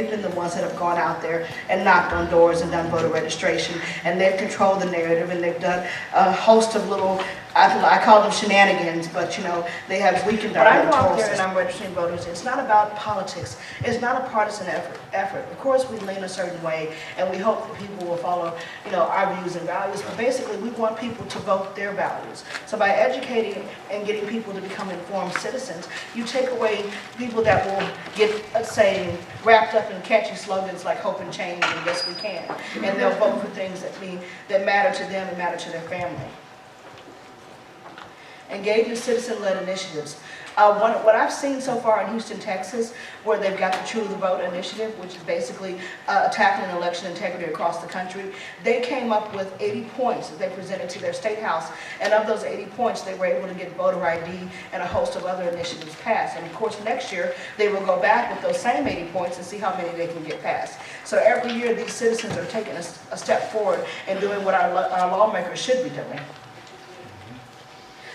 they've been the ones that have gone out there and knocked on doors and done voter registration, and they've controlled the narrative, and they've done a host of little, I call them shenanigans, but you know, they have weakened our electoral system. When I go out there and I'm registering voters, it's not about politics. It's not a partisan effort. Of course, we lean a certain way, and we hope that people will follow, you know, our views and values, but basically we want people to vote their values. So by educating and getting people to become informed citizens, you take away people that will get, let's say, wrapped up in catchy slogans like hope and change and yes we can, and they'll vote for things that matter to them and matter to their family. Engage in citizen-led initiatives. What I've seen so far in Houston, Texas, where they've got the True the Vote initiative, which is basically tackling election integrity across the country, they came up with 80 points that they presented to their state house, and of those 80 points, they were able to get voter ID and a host of other initiatives passed. And of course, next year, they will go back with those same 80 points and see how many they can get passed. So every year, these citizens are taking a step forward and doing what our lawmakers should be doing.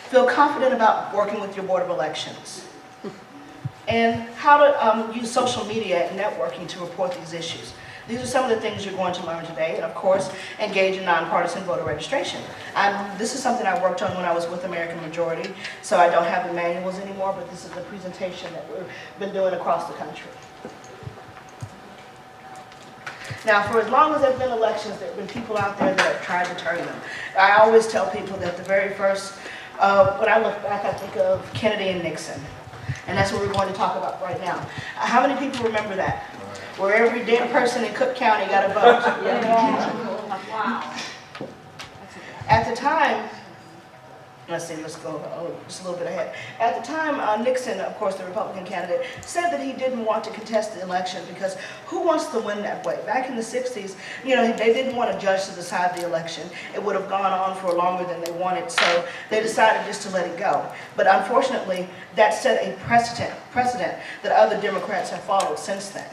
Feel confident about working with your Board of Elections, and how to use social media and networking to report these issues. These are some of the things you're going to learn today, and of course, engage in nonpartisan voter registration. This is something I worked on when I was with American Majority, so I don't have the manuals anymore, but this is the presentation that we've been doing across the country. Now, for as long as there have been elections, there have been people out there that have tried to turn them. I always tell people that the very first when I look back, I think of Kennedy and Nixon, and that's what we're going to talk about right now. How many people remember that? Where every damn person in Cook County got a vote. Wow. At the time, let's go just a little bit ahead. At the time, Nixon, of course, the Republican candidate, said that he didn't want to contest the election because who wants to win that way? Back in the 60s, you know, they didn't want a judge to decide the election. It would have gone on for longer than they wanted, so they decided just to let it go. But unfortunately, that set a precedent that other Democrats have followed since then.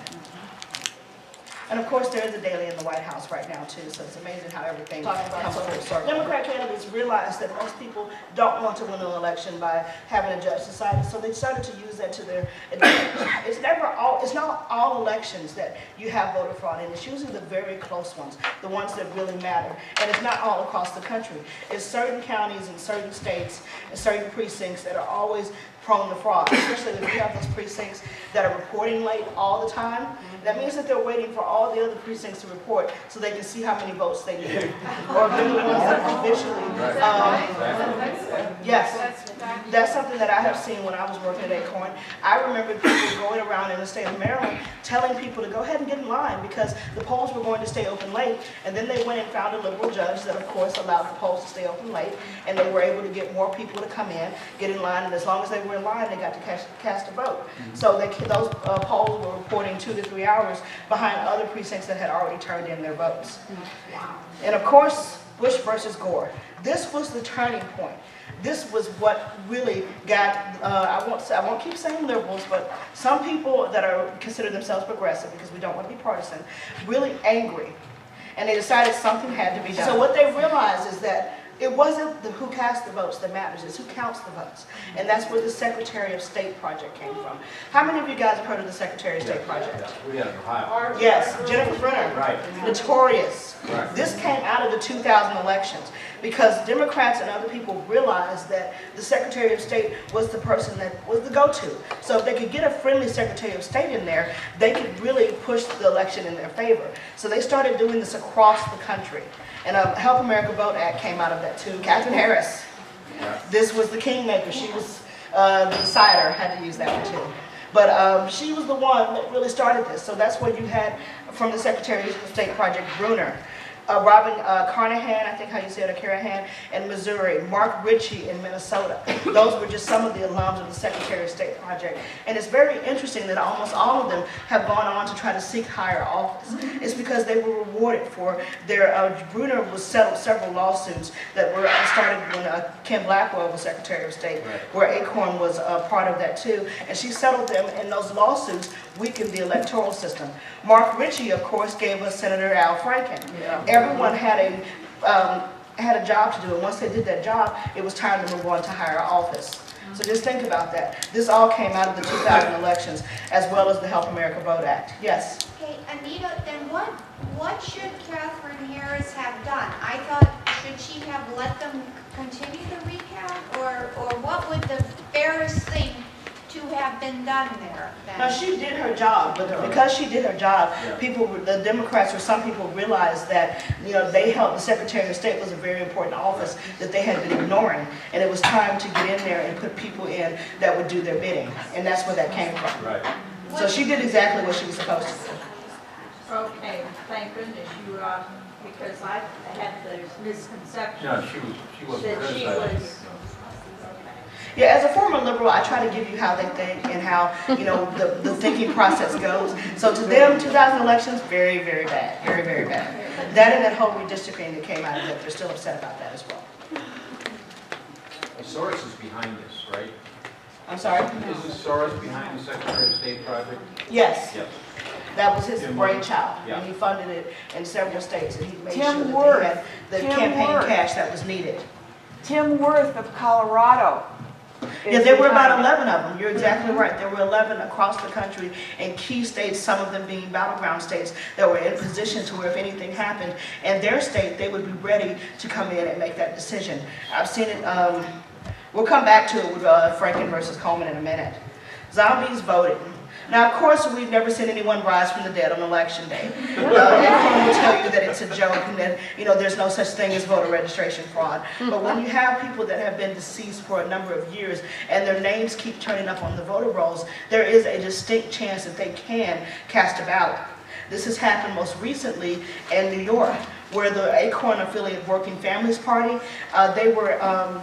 And of course, there is a daily in the White House right now, too, so it's amazing how everything comes full circle. Democrat candidates realized that most people don't want to win an election by having a judge decide it, so they started to use that to their advantage. It's not all elections that you have voter fraud in. It's usually the very close ones, the ones that really matter. And it's not all across the country. It's certain counties and certain states and certain precincts that are always prone to fraud, especially if you have those precincts that are reporting late all the time. That means that they're waiting for all the other precincts to report so they can see how many votes they get. Or they're the ones that officially, yes, that's something that I have seen when I was working at Acorn. I remember people going around in the state of Maryland telling people to go ahead and get in line because the polls were going to stay open late, and then they went and found a liberal judge that of course allowed the polls to stay open late, and they were able to get more people to come in, get in line, and as long as they were in line, they got to cast a vote. So those polls were reporting 2 to 3 hours behind other precincts that had already turned in their votes. Wow. And of course, Bush versus Gore. This was the turning point. This was what really got, I won't keep saying liberals, but some people that are consider themselves progressive, because we don't want to be partisan, really angry. And they decided something had to be done. So what they realized is that it wasn't who cast the votes that matters, it's who counts the votes. And that's where the Secretary of State project came from. How many of you guys have heard of the Secretary of State project? We have Ohio. Yes, Jennifer Brennan. Right. Notorious. Right. This came out of the 2000 elections because Democrats and other people realized that the Secretary of State was the person that was the go-to. So if they could get a friendly Secretary of State in there, they could really push the election in their favor. So they started doing this across the country. And Help America Vote Act came out of that too. Katherine Harris, this was the kingmaker. She was the decider, had to use that one too. But she was the one that really started this. So that's what you had from the Secretary of State Project, Bruner. Robin Carnahan, I think how you say it, or Carahan, in Missouri, Mark Ritchie in Minnesota. Those were just some of the alums of the Secretary of State project. And it's very interesting that almost all of them have gone on to try to seek higher office. It's because they were rewarded for their, Bruner was settled several lawsuits that were started when Kim Blackwell was Secretary of State, where Acorn was part of that too. And she settled them, and those lawsuits weakened the electoral system. Mark Ritchie, of course, gave us Senator Al Franken. Everyone had a job to do, and once they did that job, it was time to move on to higher office. So just think about that. This all came out of the 2000 elections, as well as the Help America Vote Act. Yes? Okay, Anita, then what should Catherine Harris have done? I thought, should she have let them continue the recount, or what would the fairest thing to have been done there then? No, she did her job, but because she did her job, the Democrats or some people realized that, they held, the Secretary of State was a very important office that they had been ignoring, and it was time to get in there and put people in that would do their bidding, and that's where that came from. Right. So she did exactly what she was supposed to do. Okay, thank goodness you, because I had this misconception No, she wasn't that she criticizing. was, Yeah, as a former liberal, I try to give you how they think and how, the thinking process goes. So to them, 2000 elections, very, very bad, very, very bad. That and that whole redistricting that came out of it, they're still upset about that as well. Soros is behind this, right? I'm sorry? Isn't Soros behind the Secretary of State project? Yes, Yes. that was his Tim brainchild, Yeah. and he funded it in several states, and he made Tim sure that Worth. they had the Tim campaign Worth. cash that was needed. Tim Worth of Colorado. Yeah, there were about 11 of them. You're exactly right. There were 11 across the country in key states, some of them being battleground states, that were in position to where if anything happened in their state, they would be ready to come in and make that decision. I've seen it, we'll come back to it with Franken versus Coleman in a minute. Zombies voted. Now, of course, we've never seen anyone rise from the dead on election day. Everyone will tell you that it's a joke and that, there's no such thing as voter registration fraud. But when you have people that have been deceased for a number of years and their names keep turning up on the voter rolls, there is a distinct chance that they can cast a ballot. This has happened most recently in New York, where the Acorn affiliate Working Families Party, they were, I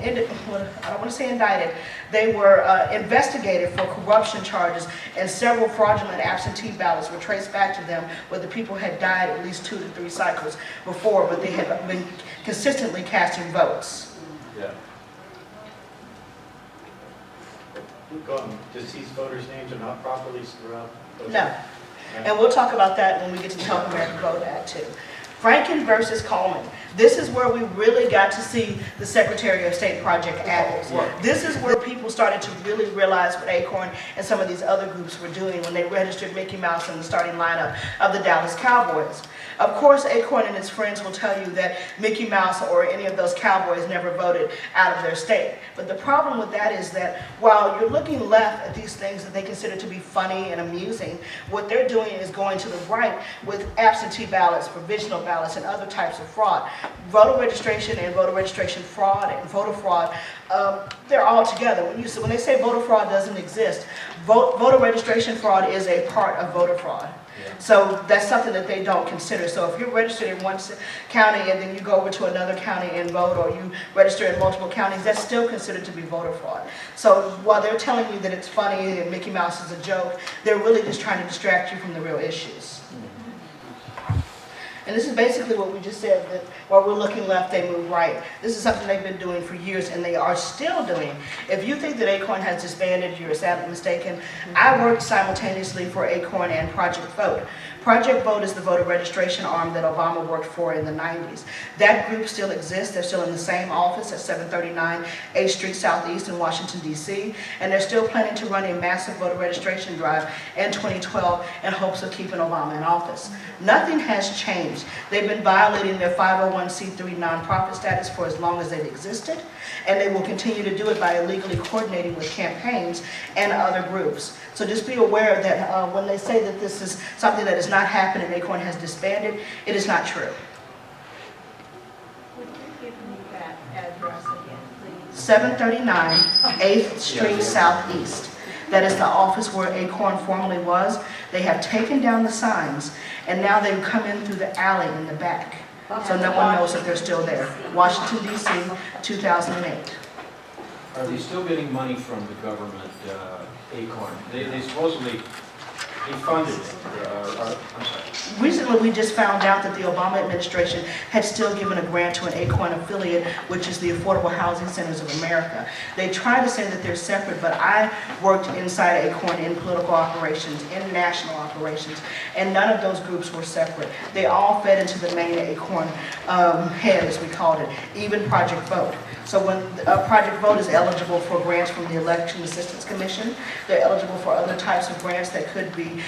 don't want to say indicted, they were investigated for corruption charges, and several fraudulent absentee ballots were traced back to them where the people had died at least 2 to 3 cycles before, but they had been consistently casting votes. Yeah. Deceased voters' names are not properly throughout? No. And we'll talk about that when we get to the Help America Vote Act too. Franken versus Coleman. This is where we really got to see the Secretary of State project at. This is where people started to really realize what Acorn and some of these other groups were doing when they registered Mickey Mouse in the starting lineup of the Dallas Cowboys. Of course, Acorn and his friends will tell you that Mickey Mouse or any of those Cowboys never voted out of their state. But the problem with that is that while you're looking left at these things that they consider to be funny and amusing, what they're doing is going to the right with absentee ballots, provisional ballots, and other types of fraud. Voter registration and voter registration fraud and voter fraud, they're all together. When they say voter fraud doesn't exist, voter registration fraud is a part of voter fraud. So that's something that they don't consider. So if you're registered in one county and then you go over to another county and vote, or you register in multiple counties, that's still considered to be voter fraud. So while they're telling you that it's funny and Mickey Mouse is a joke, they're really just trying to distract you from the real issues. And this is basically what we just said, that while we're looking left, they move right. This is something they've been doing for years, and they are still doing. If you think that Acorn has disbanded, you're sadly mistaken. I worked simultaneously for Acorn and Project Vote. Project Vote is the voter registration arm that Obama worked for in the 90s. That group still exists. They're still in the same office at 739 H Street Southeast in Washington, D.C., and they're still planning to run a massive voter registration drive in 2012 in hopes of keeping Obama in office. Nothing has changed. They've been violating their 501c3 nonprofit status for as long as they've existed, and they will continue to do it by illegally coordinating with campaigns and other groups. So just be aware that when they say that this is something that is not happening, Acorn has disbanded, it is not true. would you give me that address again, please? 739 8th Street Southeast. That is the office where Acorn formerly was. They have taken down the signs, and now they've come in through the alley in the back. So no one knows that they're still there. Washington, D.C., 2008. Are they still getting money from the government, Acorn? They supposedly defunded it. I'm sorry. Recently, we just found out that the Obama administration had still given a grant to an Acorn affiliate, which is the Affordable Housing Centers of America. They try to say that they're separate, but I worked inside Acorn in political operations, in national operations, and none of those groups were separate. They all fed into the main Acorn head, as we called it, even Project Vote. So when Project Vote is eligible for grants from the Election Assistance Commission, they're eligible for other types of grants that could be,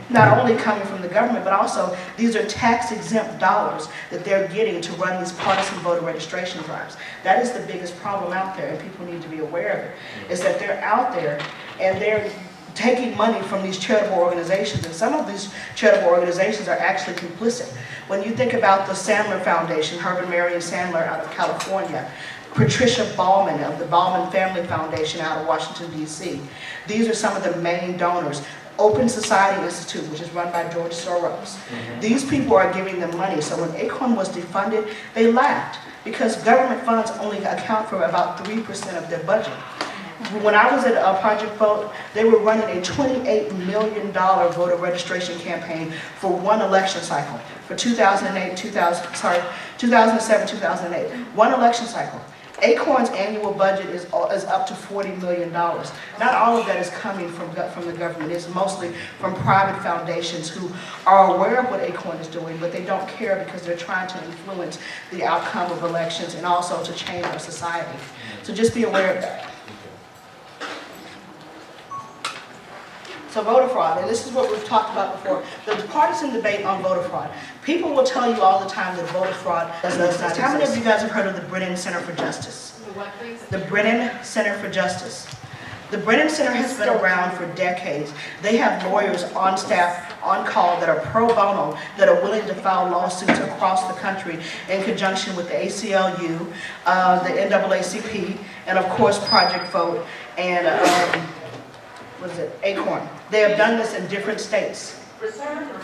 not only coming from the government, but also these are tax-exempt dollars that they're getting to run these partisan voter registration drives. That is the biggest problem out there, and people need to be aware of it, is that they're out there and they're taking money from these charitable organizations, and some of these charitable organizations are actually complicit. When you think about the Sandler Foundation, Herbert Marion Sandler out of California, Patricia Ballman of the Ballman Family Foundation out of Washington, D.C. These are some of the main donors. Open Society Institute, which is run by George Soros. These people are giving them money. So when ACORN was defunded, they laughed because government funds only account for about 3% of their budget. When I was at Project Vote, they were running a $28 million voter registration campaign for one election cycle, for 2007, 2008, one election cycle. ACORN's annual budget is up to $40 million. Not all of that is coming from the government. It's mostly from private foundations who are aware of what ACORN is doing, but they don't care because they're trying to influence the outcome of elections and also to change our society. So just be aware of that. So voter fraud, and this is what we've talked about before, the partisan debate on voter fraud. People will tell you all the time that voter fraud does not exist. How many of you guys have heard of the Brennan Center for Justice? The what, please? The Brennan Center for Justice. The Brennan Center has been around for decades. They have lawyers on staff, on call, that are pro bono, that are willing to file lawsuits across the country in conjunction with the ACLU, the NAACP, and of course Project Vote, and ACORN. They have done this in different states.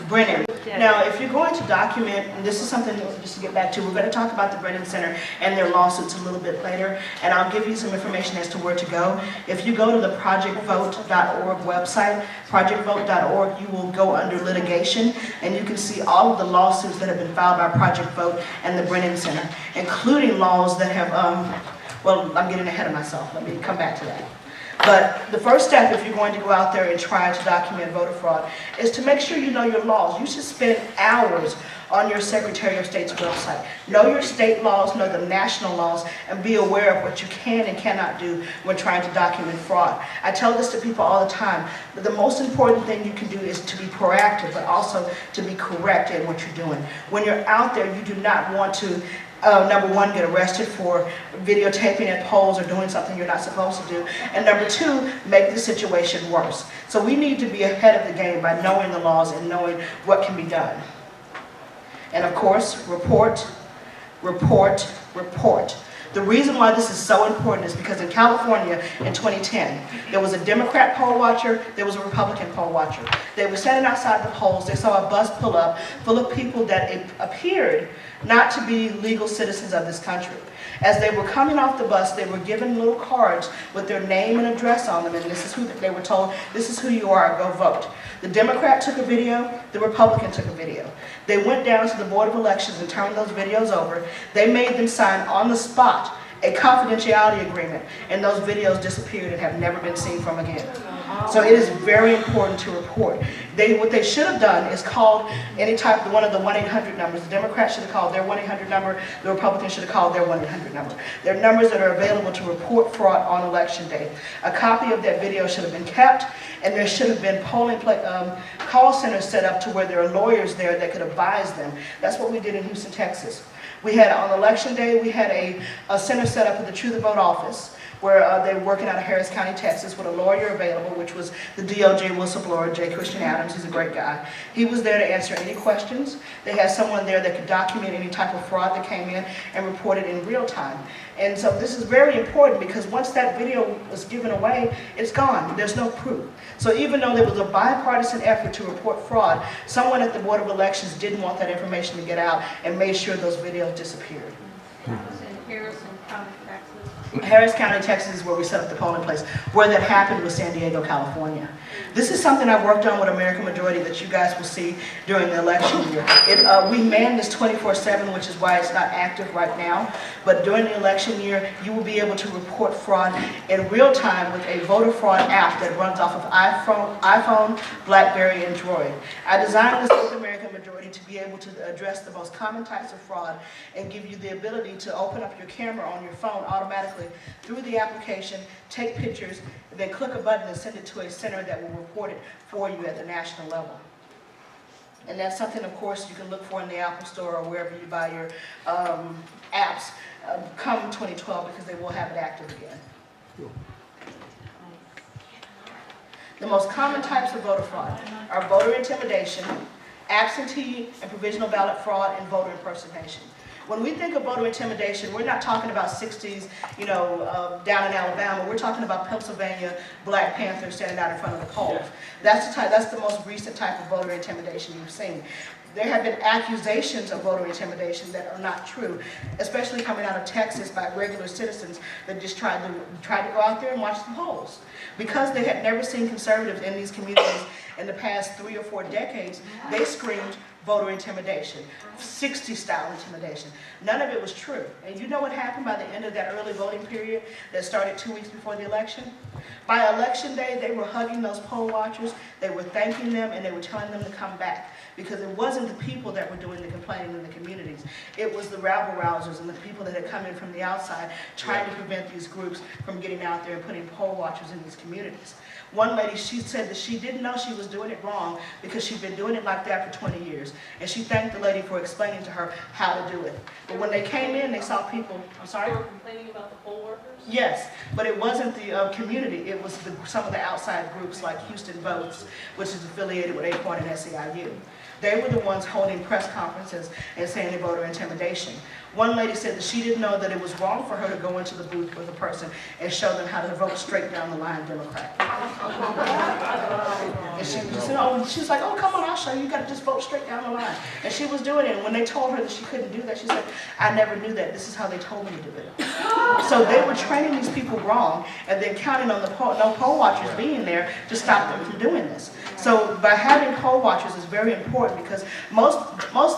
Brennan. Now, if you're going to document, and this is something just to get back to, we're going to talk about the Brennan Center and their lawsuits a little bit later, and I'll give you some information as to where to go. If you go to the projectvote.org website, projectvote.org, you will go under litigation, and you can see all of the lawsuits that have been filed by Project Vote and the Brennan Center, including laws that have, well, I'm getting ahead of myself. Let me come back to that. But the first step, if you're going to go out there and try to document voter fraud, is to make sure you know your laws. You should spend hours on your Secretary of State's website. Know your state laws, know the national laws, and be aware of what you can and cannot do when trying to document fraud. I tell this to people all the time, but the most important thing you can do is to be proactive, but also to be correct in what you're doing. When you're out there, you do not want to number one, get arrested for videotaping at polls or doing something you're not supposed to do. And number two, make the situation worse. So we need to be ahead of the game by knowing the laws and knowing what can be done. And of course, report, report, report. The reason why this is so important is because in California in 2010, there was a Democrat poll watcher, there was a Republican poll watcher. They were standing outside the polls, they saw a bus pull up full of people that appeared not to be legal citizens of this country. As they were coming off the bus, they were given little cards with their name and address on them, and this is who they were told, this is who you are, go vote. The Democrat took a video, the Republican took a video. They went down to the Board of Elections and turned those videos over. They made them sign on the spot a confidentiality agreement, and those videos disappeared and have never been seen from again. So it is very important to report. What they should have done is called any type of one of the 1-800 numbers. The Democrats should have called their 1-800 number. The Republicans should have called their 1-800 number. They're numbers that are available to report fraud on election day. A copy of that video should have been kept, and there should have been call centers set up to where there are lawyers there that could advise them. That's what we did in Houston, Texas. We had, on election day, we had a center set up at the True the Vote office, where they were working out of Harris County, Texas, with a lawyer available, which was the DOJ whistleblower, J. Christian Adams. He's a great guy. He was there to answer any questions. They had someone there that could document any type of fraud that came in and report it in real time. And so this is very important because once that video was given away, it's gone. There's no proof. So even though there was a bipartisan effort to report fraud, someone at the Board of Elections didn't want that information to get out and made sure those videos disappeared. That was in Harrison County, Texas. Harris County, Texas is where we set up the polling place. Where that happened was San Diego, California. This is something I worked on with American Majority that you guys will see during the election year. We man this 24/7, which is why it's not active right now. But during the election year, you will be able to report fraud in real time with a voter fraud app that runs off of iPhone, BlackBerry, and Android. I designed this with American Majority to be able to address the most common types of fraud and give you the ability to open up your camera on your phone automatically through the application, take pictures, and then click a button and send it to a center that will report it for you at the national level. And that's something, of course, you can look for in the Apple Store or wherever you buy your apps come 2012, because they will have it active again. The most common types of voter fraud are voter intimidation, absentee and provisional ballot fraud, and voter impersonation. When we think of voter intimidation, we're not talking about 60s, down in Alabama. We're talking about Pennsylvania Black Panthers standing out in front of the polls. That's the most recent type of voter intimidation you've seen. There have been accusations of voter intimidation that are not true, especially coming out of Texas by regular citizens that just tried to go out there and watch the polls. Because they had never seen conservatives in these communities in the past 3 or 4 decades, they screamed voter intimidation, 60s style intimidation. None of it was true. And you know what happened by the end of that early voting period that started 2 weeks before the election? By election day, they were hugging those poll watchers, they were thanking them, and they were telling them to come back. Because it wasn't the people that were doing the complaining in the communities. It was the rabble-rousers and the people that had come in from the outside trying to prevent these groups from getting out there and putting poll watchers in these communities. One lady, she said that she didn't know she was doing it wrong because she'd been doing it like that for 20 years. And she thanked the lady for explaining to her how to do it. But when they came in, they saw people, I'm sorry? They were complaining about the poll workers? Yes, but it wasn't the community. It was some of the outside groups like Houston Votes, which is affiliated with Acorn and SEIU. They were the ones holding press conferences and saying they voter intimidation. One lady said that she didn't know that it was wrong for her to go into the booth with a person and show them how to vote straight down the line Democrat. And she was like, oh, come on, I'll show you. You got to just vote straight down the line. And she was doing it. And when they told her that she couldn't do that, she said, I never knew that. This is how they told me to do it. So they were training these people wrong and then counting on the no poll watchers being there to stop them from doing this. So by having poll watchers is very important because most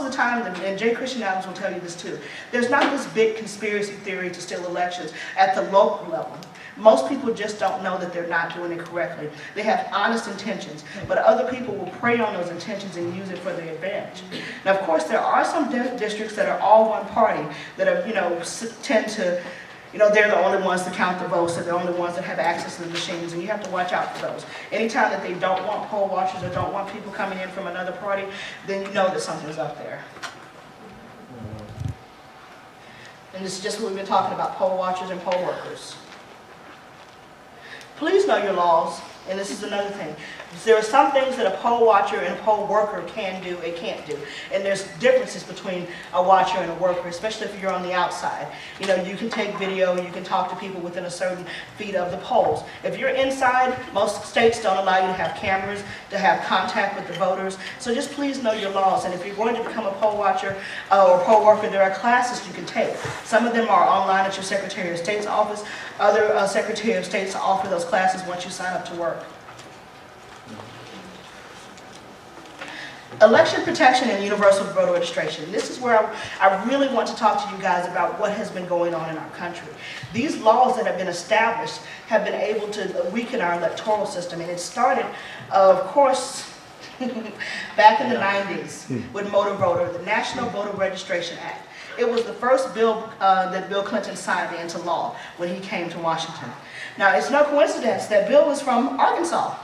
of the time, and J. Christian Adams will tell you this too, there's not this big conspiracy theory to steal elections at the local level. Most people just don't know that they're not doing it correctly. They have honest intentions, but other people will prey on those intentions and use it for their advantage. Now, of course, there are some districts that are all one party that are, tend to, they're the only ones to count the votes, they're the only ones that have access to the machines, and you have to watch out for those. Anytime that they don't want poll watchers or don't want people coming in from another party, then you know that something's up there. And this is just what we've been talking about, poll watchers and poll workers. Please know your laws, and this is another thing. There are some things that a poll watcher and a poll worker can do and can't do. And there's differences between a watcher and a worker, especially if you're on the outside. You can take video, you can talk to people within a certain feet of the polls. If you're inside, most states don't allow you to have cameras, to have contact with the voters. So just please know your laws. And if you're going to become a poll watcher or poll worker, there are classes you can take. Some of them are online at your Secretary of State's office. Other Secretary of States offer those classes once you sign up to work. Election protection and universal voter registration. This is where I really want to talk to you guys about what has been going on in our country. These laws that have been established have been able to weaken our electoral system, and it started, of course, back in the 90s with Motor Voter, the National Voter Registration Act. It was the first bill that Bill Clinton signed into law when he came to Washington. Now, it's no coincidence that Bill was from Arkansas.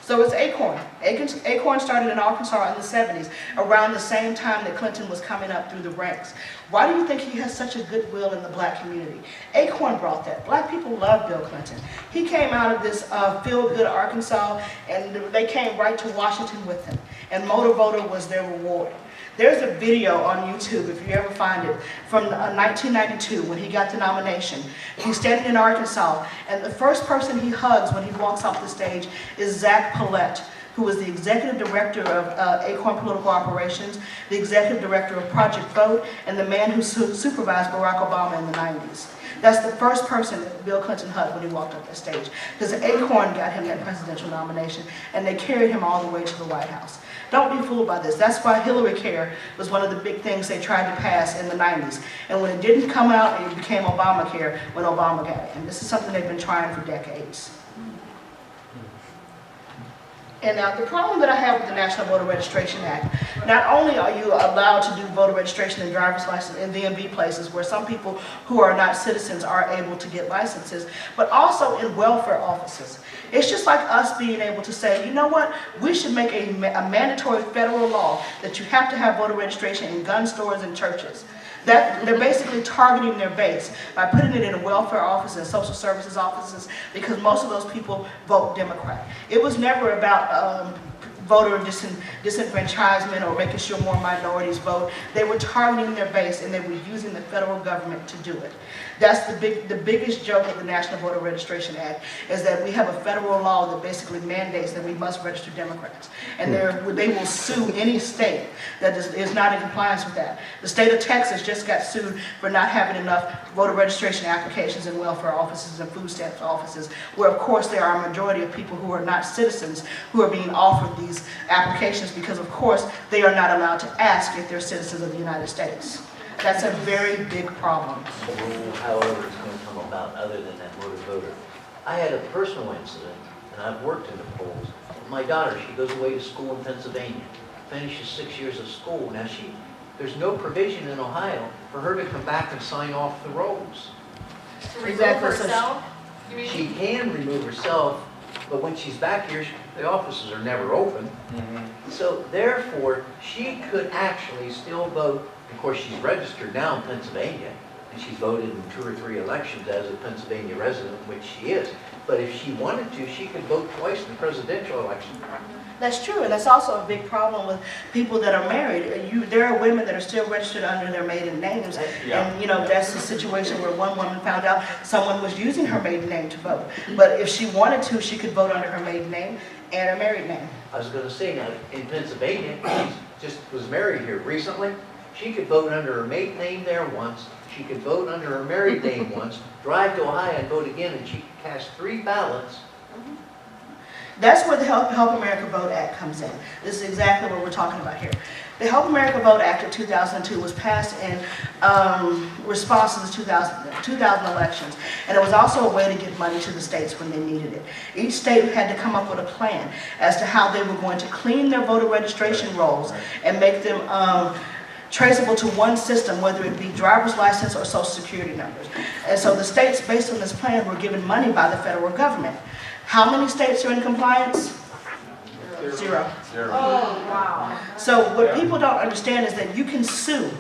So it's Acorn. Acorn started in Arkansas in the 70s, around the same time that Clinton was coming up through the ranks. Why do you think he has such a goodwill in the black community? Acorn brought that. Black people love Bill Clinton. He came out of this feel-good Arkansas, and they came right to Washington with him. And Motor Voter was their reward. There's a video on YouTube, if you ever find it, from 1992 when he got the nomination. He's standing in Arkansas, and the first person he hugs when he walks off the stage is Zach Paulette, who was the executive director of Acorn Political Operations, the executive director of Project Vote, and the man who supervised Barack Obama in the 90s. That's the first person that Bill Clinton hugged when he walked up that stage, because Acorn got him that presidential nomination, and they carried him all the way to the White House. Don't be fooled by this. That's why Hillary Care was one of the big things they tried to pass in the 90s. And when it didn't come out, it became Obamacare when Obama got it. And this is something they've been trying for decades. And now the problem that I have with the National Voter Registration Act, not only are you allowed to do voter registration and driver's license in DMV places where some people who are not citizens are able to get licenses, but also in welfare offices. It's just like us being able to say, you know what, we should make a mandatory federal law that you have to have voter registration in gun stores and churches. That they're basically targeting their base by putting it in welfare offices and social services offices, because most of those people vote Democrat. It was never about voter disenfranchisement or making sure more minorities vote. They were targeting their base, and they were using the federal government to do it. That's the biggest joke of the National Voter Registration Act, is that we have a federal law that basically mandates that we must register Democrats. And they will sue any state that is not in compliance with that. The state of Texas just got sued for not having enough voter registration applications in welfare offices and food stamps offices, where of course there are a majority of people who are not citizens who are being offered these applications, because of course they are not allowed to ask if they're citizens of the United States. That's a very big problem. However it's going to come about, other than that motor voter. I had a personal incident, and I've worked in the polls. My daughter, she goes away to school in Pennsylvania, finishes 6 years of school. Now there's no provision in Ohio for her to come back and sign off the rolls. To remove Exactly. herself? You mean? She can remove herself, but when she's back here, the offices are never open. So therefore, she could actually still vote. Of course, she's registered now in Pennsylvania, and she's voted in 2 or 3 elections as a Pennsylvania resident, which she is. But if she wanted to, she could vote twice in the presidential election. That's true, and that's also a big problem with people that are married. There are women that are still registered under their maiden names, and you know that's a situation where one woman found out someone was using her maiden name to vote. But if she wanted to, she could vote under her maiden name and her married name. I was going to say, now, in Pennsylvania, she just was married here recently. She could vote under her maiden name there once. She could vote under her married name once, drive to Ohio and vote again, and she could cast 3 ballots. That's where the Help America Vote Act comes in. This is exactly what we're talking about here. The Help America Vote Act of 2002 was passed in response to the 2000 elections. And it was also a way to give money to the states when they needed it. Each state had to come up with a plan as to how they were going to clean their voter registration rolls and make them traceable to one system, whether it be driver's license or social security numbers. And so the states, based on this plan, were given money by the federal government. How many states are in compliance? 0. Oh, wow. So what people don't understand is that you can sue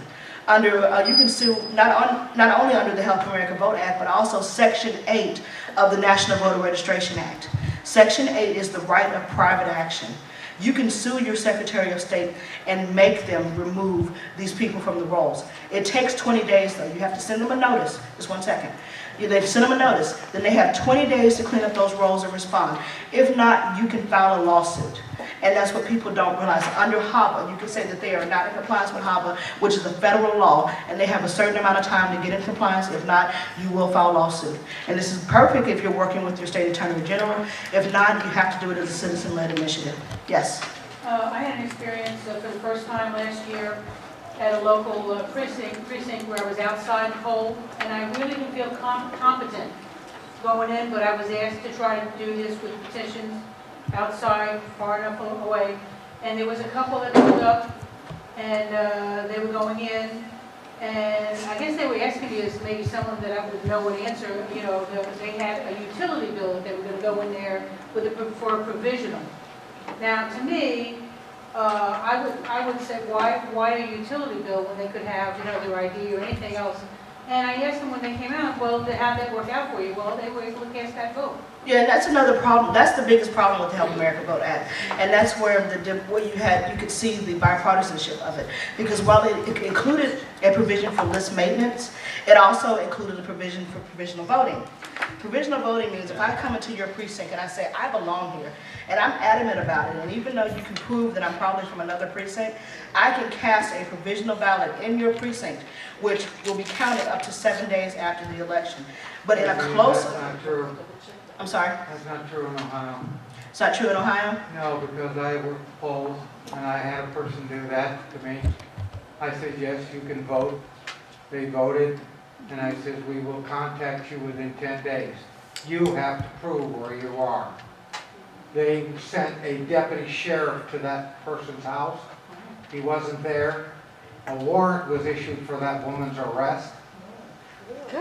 under not only under the Help America Vote Act, but also Section 8 of the National Voter Registration Act. Section 8 is the right of private action. You can sue your Secretary of State and make them remove these people from the rolls. It takes 20 days though. You have to send them a notice. Just 1 second. They send them a notice. Then they have 20 days to clean up those rolls and respond. If not, you can file a lawsuit. And that's what people don't realize. Under HAVA, you can say that they are not in compliance with HAVA, which is a federal law, and they have a certain amount of time to get in compliance. If not, you will file a lawsuit. And this is perfect if you're working with your state attorney general. If not, you have to do it as a citizen-led initiative. Yes? I had an experience for the first time last year at a local precinct where I was outside the poll, and I really didn't feel competent going in, but I was asked to try to do this with petitions outside, far enough away, and there was a couple that pulled up, and they were going in, and I guess they were asking me as maybe someone that I would know would answer, you know, they had a utility bill that they were going to go in there with for a provisional. Now, to me, I would say, why a utility bill when they could have, you know, their ID or anything else? And I asked them when they came out, well, how'd that work out for you? Well, they were able to cast that vote. Yeah, and that's another problem. That's the biggest problem with the Help America Vote Act, and that's where you could see the bipartisanship of it. Because while it included a provision for list maintenance, it also included a provision for provisional voting. Provisional voting means if I come into your precinct and I say I belong here, and I'm adamant about it, and even though you can prove that I'm probably from another precinct, I can cast a provisional ballot in your precinct, which will be counted up to 7 days after the election. But in a close, That's not true. I'm sorry, That's not true in Ohio. it's not true in Ohio? No, because I work polls and I had a person do that to me. I said, yes, you can vote. They voted and I said, we will contact you within 10 days. You have to prove where you are. They sent a deputy sheriff to that person's house. He wasn't there. A warrant was issued for that woman's arrest.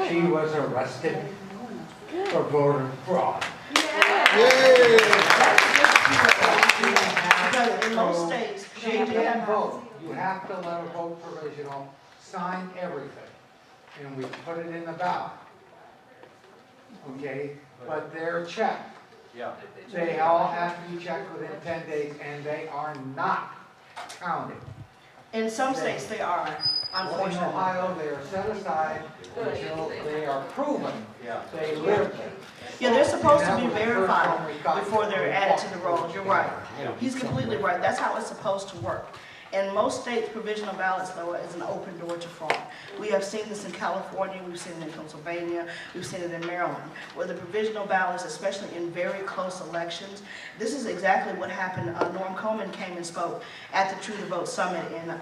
She was arrested for voter fraud. Because in most states, She can vote. You have to let her vote provisional, sign everything. And we put it in the ballot. Okay? But they're checked. Yeah. They all have to be checked within 10 days, and they are not counted. in some states they are, In unfortunately. Ohio, they are set aside until they are proven Yeah. they live there. Yeah, they're supposed to And be that was the first verified one we got. before they're added to the rolls. You're right. Yeah. He's completely right. That's how it's supposed to work. In most states, provisional ballots, though, is an open door to fraud. We have seen this in California, we've seen it in Pennsylvania, we've seen it in Maryland, where the provisional ballots, especially in very close elections, this is exactly what happened. Norm Coleman came and spoke at the True to Vote Summit in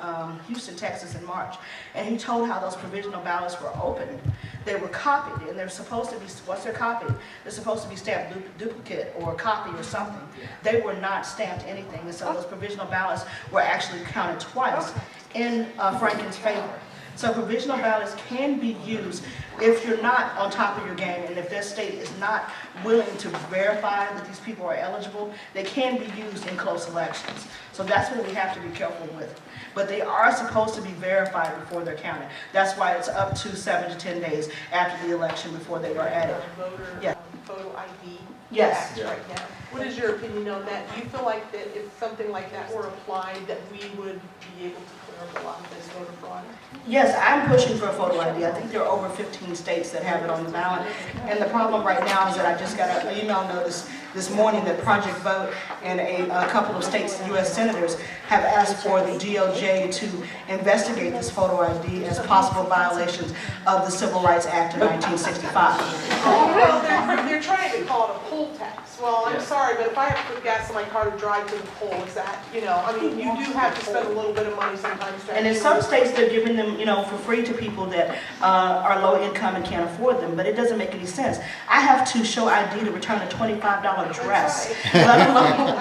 Houston, Texas in March, and he told how those provisional ballots were opened. They were copied, and they're supposed to be, once they're copied, they're supposed to be stamped duplicate or a copy or something. They were not stamped anything, and so those provisional ballots were actually counted twice in Franken's favor. So provisional ballots can be used if you're not on top of your game, and if their state is not willing to verify that these people are eligible, they can be used in close elections. So that's what we have to be careful with. But they are supposed to be verified before they're counted. That's why it's up to 7 to 10 days after the election before they are added. Voter Yeah. photo ID Yes. Act right now. What is your opinion on that? Do you feel like that if something like that were applied, that we would be able to clear up a lot of this voter fraud? Yes, I'm pushing for a photo ID. I think there are over 15 states that have it on the ballot. And the problem right now is that I just got an email notice this morning that Project Vote and a couple of states, U.S. senators, have asked for the DOJ to investigate this photo ID as possible violations of the Civil Rights Act of 1965. Well, they're trying to call it a poll tax. Well, I'm sorry, but if I have to put gas in my car to drive to the poll, is that, I mean, you do have to spend a little bit of money sometimes to. And in some states, they're giving them, for free to people that are low income and can't afford them, but it doesn't make any sense. I have to show ID to return a $25 dress. Let alone,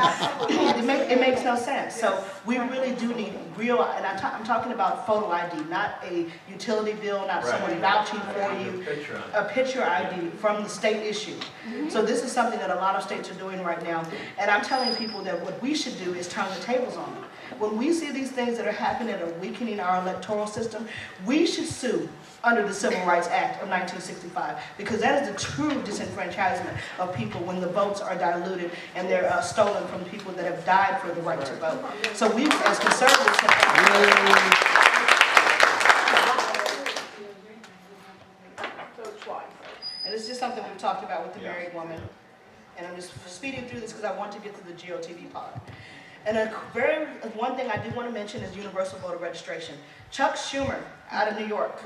it makes no sense. So we really do need real, and I'm talking about photo ID, not a utility bill, not someone vouching for you. A picture ID from the state issue. So this is something that a lot of states are doing right now. And I'm telling people that what we should do is turn the tables on them. When we see these things that are happening that are weakening our electoral system, we should sue under the Civil Rights Act of 1965, because that is the true disenfranchisement of people when the votes are diluted and they're stolen from people that have died for the right to vote. So we, as conservatives, and it's just something we've talked about with the married woman. And I'm just speeding through this because I want to get to the GOTV part. And one thing I do want to mention is universal voter registration. Chuck Schumer out of New York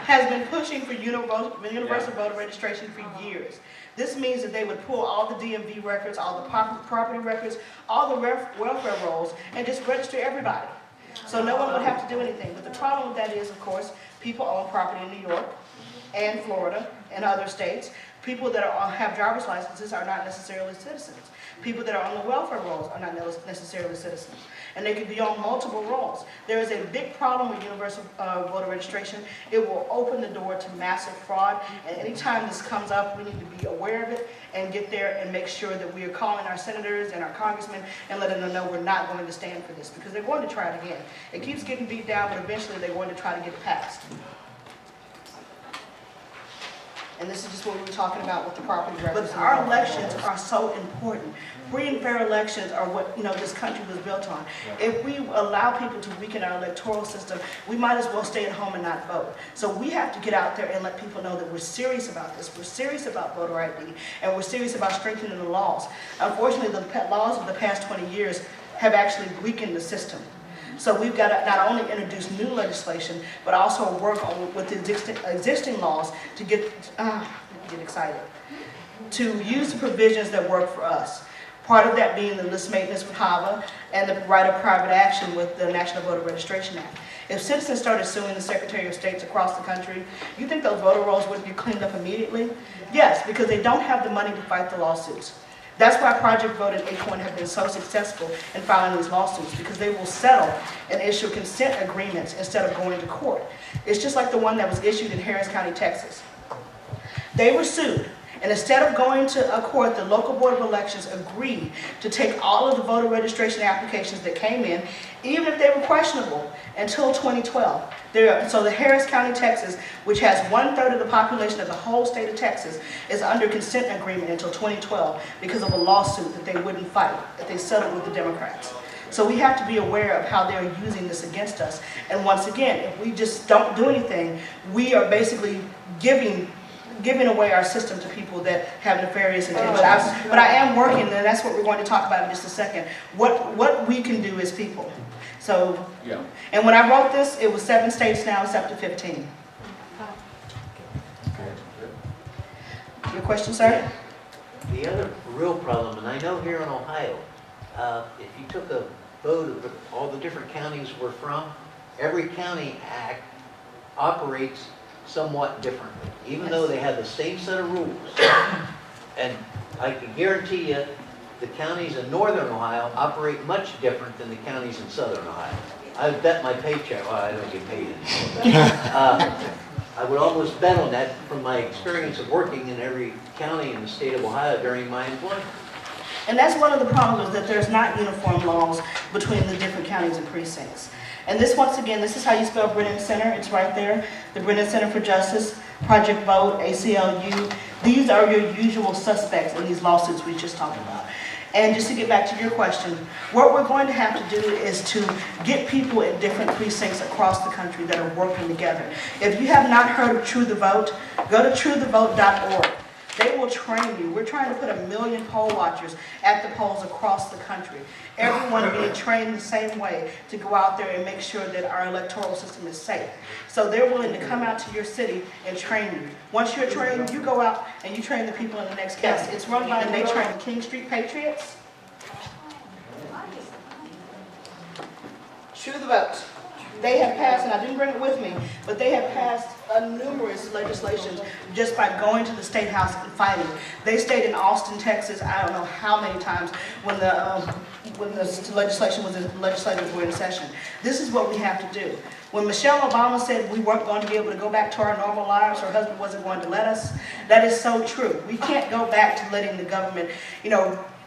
has been pushing for universal voter registration for years. This means that they would pull all the DMV records, all the property records, all the welfare rolls, and just register everybody. So no one would have to do anything. But the problem with that is, of course, people own property in New York and Florida and other states. People that have driver's licenses are not necessarily citizens. People that are on the welfare rolls are not necessarily citizens. And they could be on multiple rolls. There is a big problem with universal voter registration. It will open the door to massive fraud. And anytime this comes up, we need to be aware of it and get there and make sure that we are calling our senators and our congressmen and letting them know we're not going to stand for this, because they're going to try it again. It keeps getting beat down, but eventually they're going to try to get it passed. And this is just what we were talking about with the property records. But our elections are so important. Free and fair elections are what this country was built on. If we allow people to weaken our electoral system, we might as well stay at home and not vote. So we have to get out there and let people know that we're serious about this. We're serious about voter ID, and we're serious about strengthening the laws. Unfortunately, the laws of the past 20 years have actually weakened the system. So we've got to not only introduce new legislation, but also work on with the existing laws to get excited, to use the provisions that work for us. Part of that being the list maintenance with HAVA and the right of private action with the National Voter Registration Act. If citizens started suing the Secretary of States across the country, you think those voter rolls wouldn't get cleaned up immediately? Yes, because they don't have the money to fight the lawsuits. That's why Project Vote and Acorn have been so successful in filing these lawsuits, because they will settle and issue consent agreements instead of going to court. It's just like the one that was issued in Harris County, Texas. They were sued, and instead of going to a court, the local board of elections agreed to take all of the voter registration applications that came in, even if they were questionable, until 2012. So the Harris County, Texas, which has 1/3 of the population of the whole state of Texas, is under consent agreement until 2012 because of a lawsuit that they wouldn't fight, that they settled with the Democrats. So we have to be aware of how they're using this against us. And once again, if we just don't do anything, we are basically giving away our system to people that have nefarious intentions. But I am working, and that's what we're going to talk about in just a second. What we can do as people. So, Yeah. and when I wrote this, it was 7 states, now it's up to 15. Your question, sir? The other real problem, and I know here in Ohio, if you took a vote of all the different counties we're from, every county act operates somewhat differently, even though they have the same set of rules. And I can guarantee you, the counties in northern Ohio operate much different than the counties in southern Ohio. I would bet my paycheck, well, I don't get paid anymore. I would almost bet on that from my experience of working in every county in the state of Ohio during my employment. And that's one of the problems, is that there's not uniform laws between the different counties and precincts. And this, once again, this is how you spell Brennan Center. It's right there. The Brennan Center for Justice, Project Vote, ACLU. These are your usual suspects in these lawsuits we just talked about. And just to get back to your question, what we're going to have to do is to get people in different precincts across the country that are working together. If you have not heard of True the Vote, go to truethevote.org. They will train you. We're trying to put 1 million poll watchers at the polls across the country. Everyone being trained the same way to go out there and make sure that our electoral system is safe. So they're willing to come out to your city and train you. Once you're trained, you go out and you train the people in the next county. It's run by, and they train the King Street Patriots. True the Vote. They have passed, and I didn't bring it with me, but they have passed numerous legislations just by going to the State House and fighting. They stayed in Austin, Texas, I don't know how many times when the legislators were in session. This is what we have to do. When Michelle Obama said we weren't going to be able to go back to our normal lives, her husband wasn't going to let us, that is so true. We can't go back to letting the government,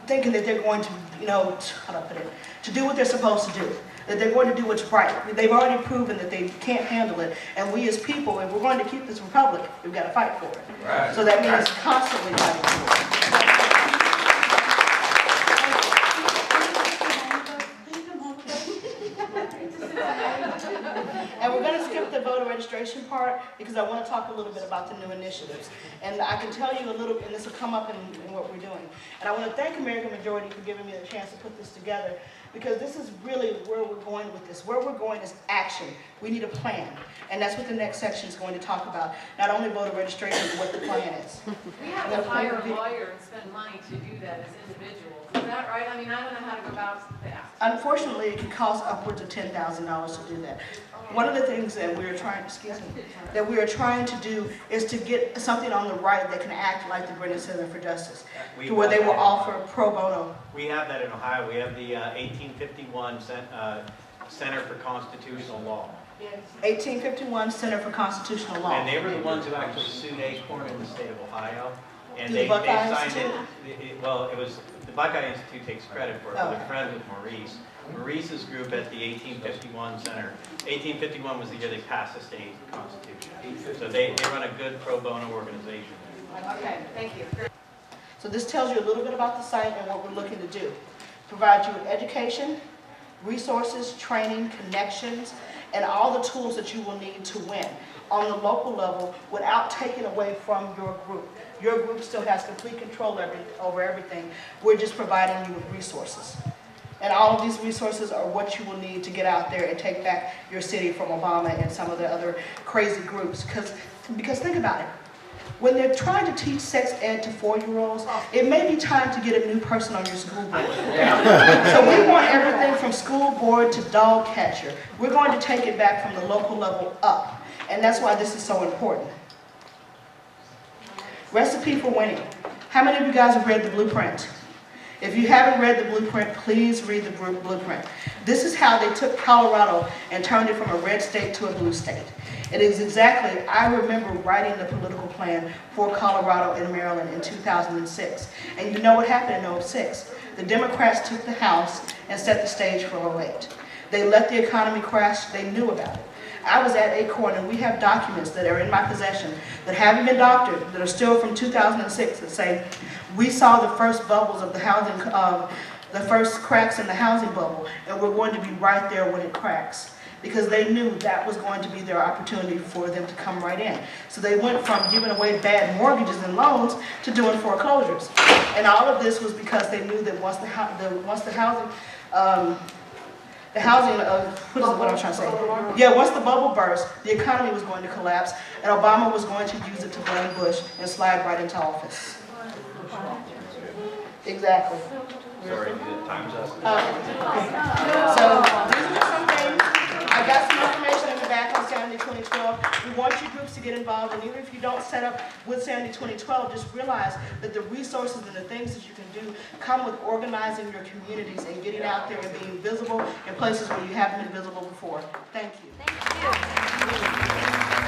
thinking that they're going to, how do I put it, to do what they're supposed to do. That they're going to do what's right. They've already proven that they can't handle it. And we as people, if we're going to keep this republic, we've got to fight for it. Right. So that means constantly fighting for it. And we're going to skip the voter registration part because I want to talk a little bit about the new initiatives. And I can tell you a little, and this will come up in what we're doing. And I want to thank American Majority for giving me the chance to put this together, because this is really where we're going with this. Where we're going is action. We need a plan. And that's what the next section is going to talk about. Not only voter registration, but what the plan is. We have to hire a lawyer and spend money to do that as individuals. Is that right? I mean, I don't know how to go about that. Unfortunately, it can cost upwards of $10,000 to do that. One of the things that we are trying to do is to get something on the right that can act like the Brennan Center for Justice, to where they will offer pro bono. We have that in Ohio. We have the 1851 Center for Constitutional Law. 1851 Center for Constitutional Law. And they were the ones who actually sued Acorn in the state of Ohio. And The Buckeye signed Institute? Well, it was, the Buckeye Institute takes credit for it, but Okay. they're friends with Maurice. Maurice's group at the 1851 Center. 1851 was the year they passed the state constitution. So they run a good pro bono organization. Okay, thank you. So this tells you a little bit about the site and what we're looking to do. Provide you with education, resources, training, connections, and all the tools that you will need to win on the local level without taking away from your group. Your group still has complete control over everything. We're just providing you with resources. And all of these resources are what you will need to get out there and take back your city from Obama and some of the other crazy groups. Because think about it. When they're trying to teach sex ed to 4-year-olds, it may be time to get a new person on your school board. So we want everything from school board to dog catcher. We're going to take it back from the local level up. And that's why this is so important. Recipe for winning. How many of you guys have read the blueprint? If you haven't read the blueprint, please read the blueprint. This is how they took Colorado and turned it from a red state to a blue state. It is exactly, I remember writing the political plan for Colorado and Maryland in 2006. And you know what happened in 2006? The Democrats took the House and set the stage for 2008. They let the economy crash, they knew about it. I was at Acorn, and we have documents that are in my possession that haven't been doctored, that are still from 2006, that say, we saw the first bubbles of the housing, the first cracks in the housing bubble, and we're going to be right there when it cracks. Because they knew that was going to be their opportunity for them to come right in. So they went from giving away bad mortgages and loans to doing foreclosures. And all of this was because they knew that once the housing, what I'm trying to say? Yeah, once the bubble burst, the economy was going to collapse, and Obama was going to use it to blame Bush and slide right into office. Exactly. Sorry, time's up. So these are some things. I got some information in the back on Sanity 2012. We want you groups to get involved, and even if you don't set up with Sanity 2012, just realize that the resources and the things that you can do come with organizing your communities and getting out there and being visible in places where you haven't been visible before. Thank you. Thank you.